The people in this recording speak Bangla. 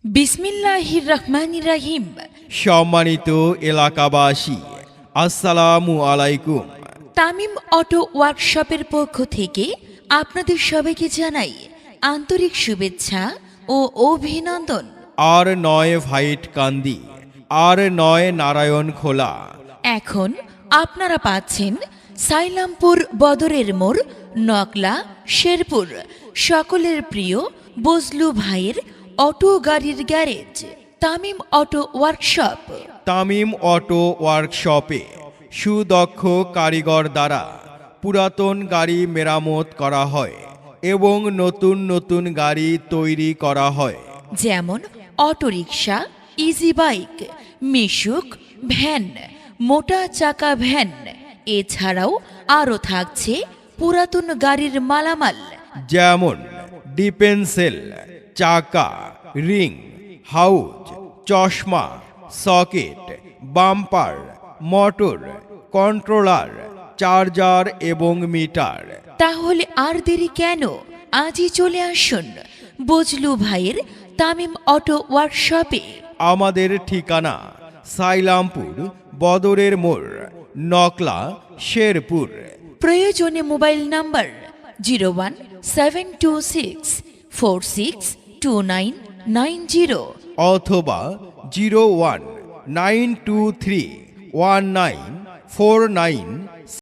বিসমিল্লাহির রহমানির রহিম। সম্মানিত এলাকাবাসী, আসসালামু আলাইকুম। তামিম অটো ওয়ার্কশপের পক্ষ থেকে আপনাদের সবাইকে জানাই আন্তরিক শুভেচ্ছা ও অভিনন্দন। আর নয় ভাইট কান্দি, আর নয় নারায়ণ খোলা। এখন আপনারা পাচ্ছেন সাইলামপুর বদরের মোড়, নকলা, শেরপুর, সকলের প্রিয় বজলু ভাইয়ের অটো গাড়ির garage Tamim auto workshop. Tamim auto ওয়ার্কশপে সুদক্ষ কারিগর দ্বারা পুরাতন গাড়ি মেরামত করা হয় এবং নতুন নতুন গাড়ি তৈরি করা হয়। যেমন অটোরিকশা, ইজি বাইক, মিশুক, ভ্যান, মোটা চাকা ভ্যান। এছাড়াও আরও থাকছে পুরাতন গাড়ির মালামাল। যেমন ডিপেন্সেল, চাকা, রিং, হাউজ, চশমা, socket, bumper, motor, controller, charger এবং মিটার। তাহলে আর দেরি কেন? আজই চলে আসুন বজলু ভাইয়ের তামিম অটো ওয়ার্কশপে। আমাদের ঠিকানা সাইলামপুর বদরের মোড়, নকলা, শেরপুর। প্রয়োজনে মোবাইল নাম্বার 0176462990 অথবা 0192319496